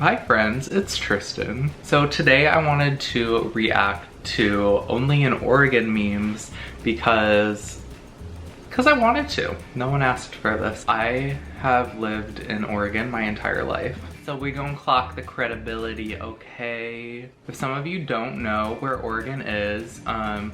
Hi friends, it's Tristan. So today I wanted to react to only in Oregon memes because I wanted to. No one asked for this. I have lived in Oregon my entire life. So we gonna clock the credibility, okay? If some of you don't know where Oregon is,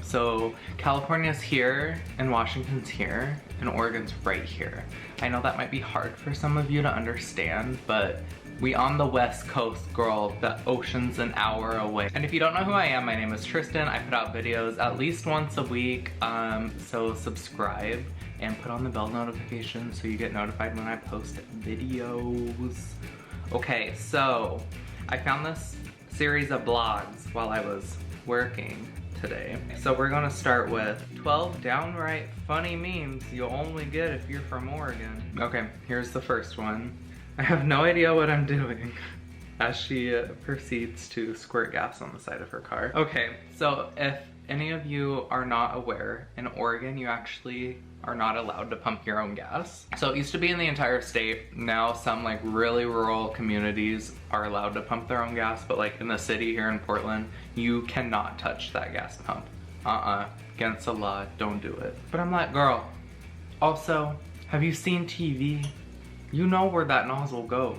so California's here and Washington's here and Oregon's right here. I know that might be hard for some of you to understand, but we on the West Coast, girl. The ocean's an hour away. And if you don't know who I am, my name is Tristan. I put out videos at least once a week, so subscribe and put on the bell notification so you get notified when I post videos. Okay, so I found this series of blogs while I was working today. So we're gonna start with 12 downright funny memes you'll only get if you're from Oregon. Okay, here's the first one. I have no idea what I'm doing as she proceeds to squirt gas on the side of her car. Okay, so if any of you are not aware, in Oregon you actually are not allowed to pump your own gas. So it used to be in the entire state. Now some like really rural communities are allowed to pump their own gas, but like in the city here in Portland, you cannot touch that gas pump. Against the law, don't do it. But I'm like, girl, also, have you seen TV? You know where that nozzle goes.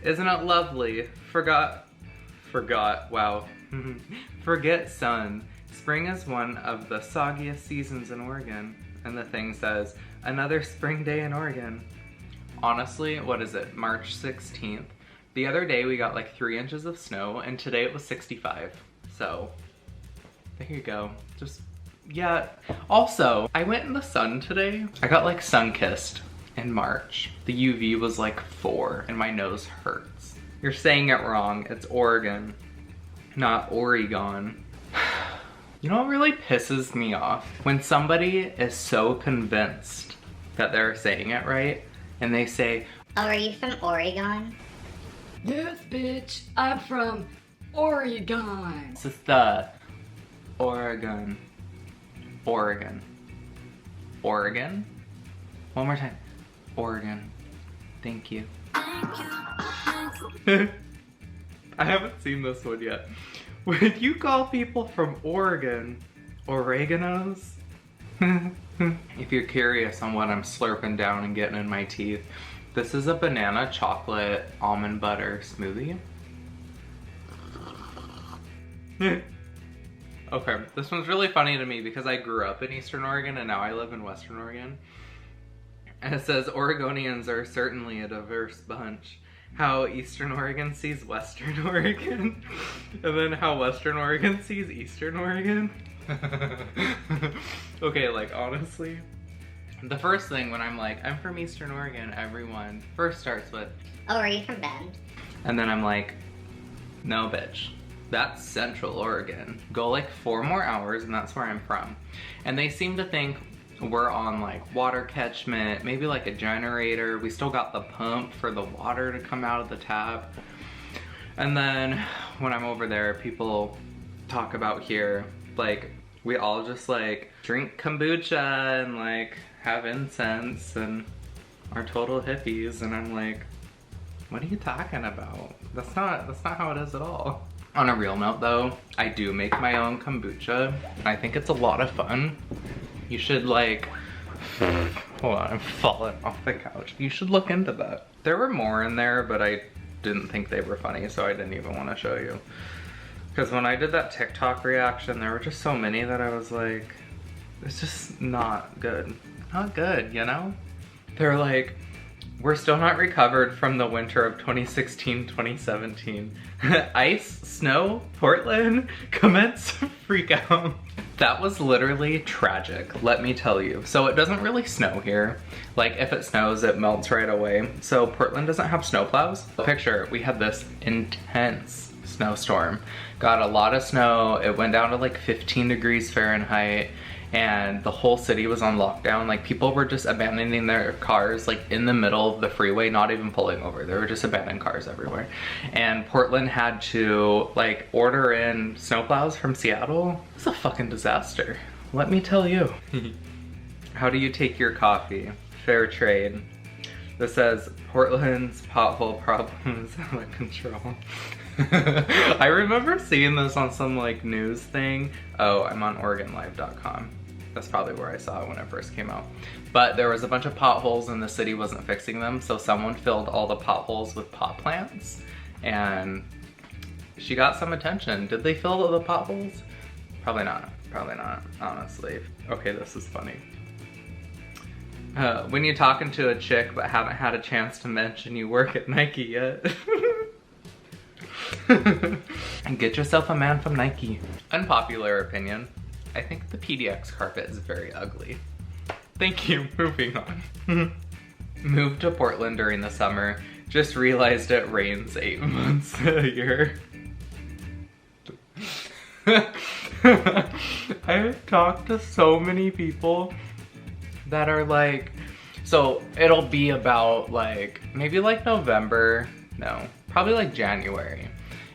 Isn't it lovely? Forgot, wow. Forget sun. Spring is one of the soggiest seasons in Oregon. And the thing says, another spring day in Oregon. Honestly, what is it, March 16th? The other day we got like 3 inches of snow and today it was 65. So, there you go. Just, yeah. Also, I went in the sun today. I got like sun-kissed in March. The UV was like 4 and my nose hurts. You're saying it wrong. It's Oregon, not Oregon. You know what really pisses me off? When somebody is so convinced that they're saying it right and they say, "Oh, are you from Oregon?" Yes, bitch, I'm from Oregon. This is the Oregon. Oregon. Oregon? One more time. Oregon. Thank you. I haven't seen this one yet. Would you call people from Oregon oreganos? If you're curious on what I'm slurping down and getting in my teeth, this is a banana chocolate almond butter smoothie. Okay, this one's really funny to me because I grew up in Eastern Oregon and now I live in Western Oregon. And it says, Oregonians are certainly a diverse bunch. How Eastern Oregon sees Western Oregon. And then how Western Oregon sees Eastern Oregon. Okay, like honestly, the first thing when I'm like, I'm from Eastern Oregon, everyone first starts with, "Oh, are you from Bend?" And then I'm like, no bitch. That's Central Oregon. Go like 4 more hours and that's where I'm from. And they seem to think we're on like water catchment, maybe like a generator. We still got the pump for the water to come out of the tap. And then when I'm over there, people talk about here, like we all just like drink kombucha and like have incense and are total hippies. And I'm like, what are you talking about? That's not how it is at all. On a real note though, I do make my own kombucha. I think it's a lot of fun. You should like, hold on, I'm falling off the couch. You should look into that. There were more in there, but I didn't think they were funny, so I didn't even want to show you. Because when I did that TikTok reaction, there were just so many that I was like, it's just not good. Not good, you know? They're like, we're still not recovered from the winter of 2016-2017. Ice, snow, Portland, commence freak out. That was literally tragic, let me tell you. So it doesn't really snow here. Like if it snows, it melts right away. So Portland doesn't have snowplows. Picture, we had this intense snowstorm. Got a lot of snow. It went down to like 15 degrees Fahrenheit. And the whole city was on lockdown. Like people were just abandoning their cars like in the middle of the freeway, not even pulling over. There were just abandoned cars everywhere. And Portland had to like order in snowplows from Seattle. It's a fucking disaster, let me tell you. How do you take your coffee? Fair trade. This says, Portland's pothole problem is out of control. I remember seeing this on some like news thing. Oh, I'm on OregonLive.com. That's probably where I saw it when it first came out. But there was a bunch of potholes and the city wasn't fixing them, so someone filled all the potholes with pot plants and she got some attention. Did they fill the potholes? Probably not, honestly. Okay, this is funny. When you're talking to a chick but haven't had a chance to mention you work at Nike yet. And get yourself a man from Nike. Unpopular opinion. I think the PDX carpet is very ugly. Thank you, moving on. Moved to Portland during the summer. Just realized it rains 8 months a year. I've talked to so many people that are like, so it'll be about like, maybe like November, no, probably like January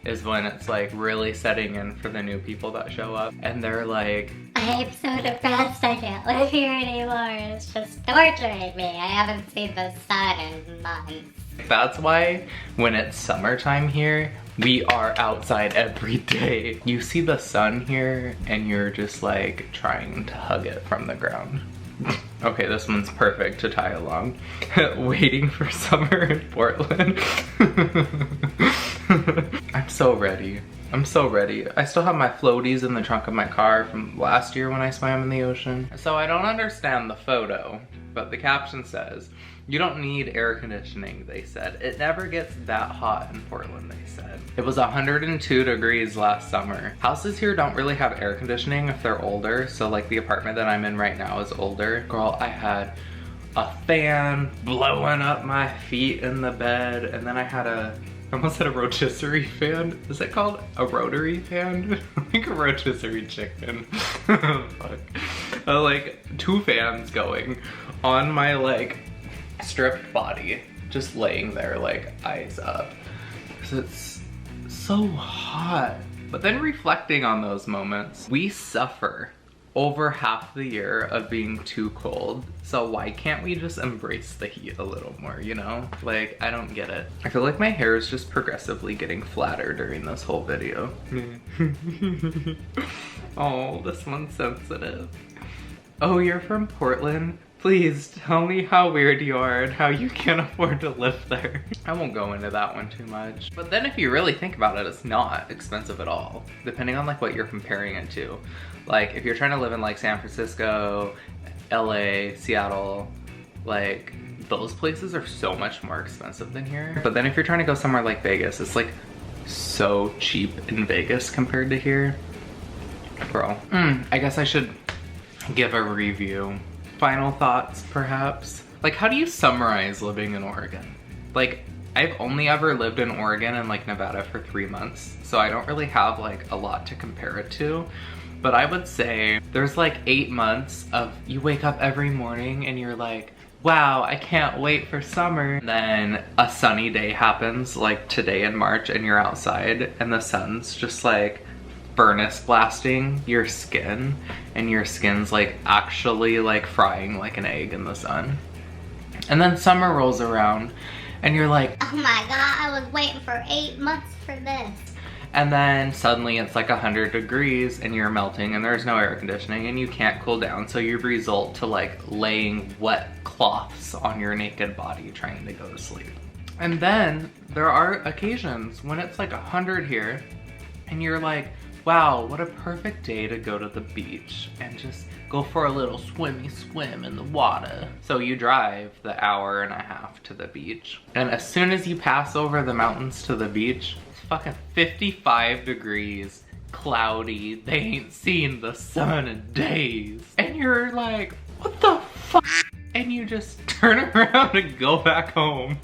is when it's like really setting in for the new people that show up. And they're like, I'm so depressed I can't live here anymore. It's just torturing me. I haven't seen the sun in months. That's why when it's summertime here, we are outside every day. You see the sun here and you're just like trying to hug it from the ground. Okay, this one's perfect to tie along. Waiting for summer in Portland. I'm so ready. I'm so ready. I still have my floaties in the trunk of my car from last year when I swam in the ocean. So I don't understand the photo, but the caption says, you don't need air conditioning, they said. It never gets that hot in Portland, they said. It was 102 degrees last summer. Houses here don't really have air conditioning if they're older. So like the apartment that I'm in right now is older. Girl, I had a fan blowing up my feet in the bed. And then I had I almost had a rotisserie fan. Is it called a rotary fan? I think a rotisserie chicken. Fuck. Like 2 fans going on my like stripped body, just laying there like eyes up. Cause it's so hot. But then reflecting on those moments, we suffer over half the year of being too cold. So why can't we just embrace the heat a little more, you know? Like, I don't get it. I feel like my hair is just progressively getting flatter during this whole video. Oh, this one's sensitive. Oh, you're from Portland? Please tell me how weird you are and how you can't afford to live there. I won't go into that one too much. But then if you really think about it, it's not expensive at all, depending on like what you're comparing it to. Like if you're trying to live in like San Francisco, LA, Seattle, like those places are so much more expensive than here. But then if you're trying to go somewhere like Vegas, it's like so cheap in Vegas compared to here. Bro, I guess I should give a review. Final thoughts, perhaps? Like, how do you summarize living in Oregon? Like, I've only ever lived in Oregon and like Nevada for 3 months, so I don't really have like a lot to compare it to. But I would say there's like 8 months of you wake up every morning and you're like, wow, I can't wait for summer. And then a sunny day happens, like today in March, and you're outside and the sun's just like furnace blasting your skin, and your skin's like actually like frying like an egg in the sun. And then summer rolls around and you're like, oh my god, I was waiting for 8 months for this. And then suddenly it's like 100 degrees and you're melting and there's no air conditioning and you can't cool down, so you result to like laying wet cloths on your naked body trying to go to sleep. And then there are occasions when it's like 100 here and you're like, wow, what a perfect day to go to the beach and just go for a little swimmy swim in the water. So you drive the 1.5 hours to the beach, and as soon as you pass over the mountains to the beach, it's fucking 55 degrees, cloudy, they ain't seen the sun in days. And you're like, what the fuck? And you just turn around and go back home.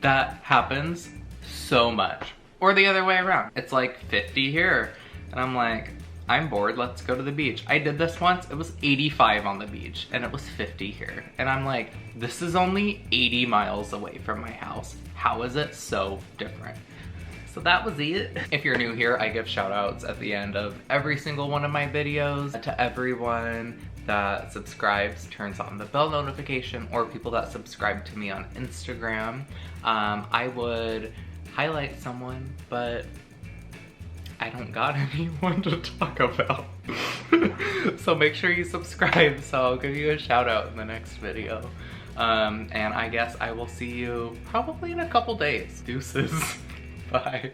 That happens so much. Or the other way around. It's like 50 here. And I'm like, I'm bored, let's go to the beach. I did this once, it was 85 on the beach and it was 50 here. And I'm like, this is only 80 miles away from my house. How is it so different? So that was it. If you're new here, I give shout outs at the end of every single one of my videos to everyone that subscribes turns on the bell notification, or people that subscribe to me on Instagram, I would highlight someone, but I don't got anyone to talk about. So make sure you subscribe, so I'll give you a shout out in the next video. And I guess I will see you probably in a couple days. Deuces. Bye.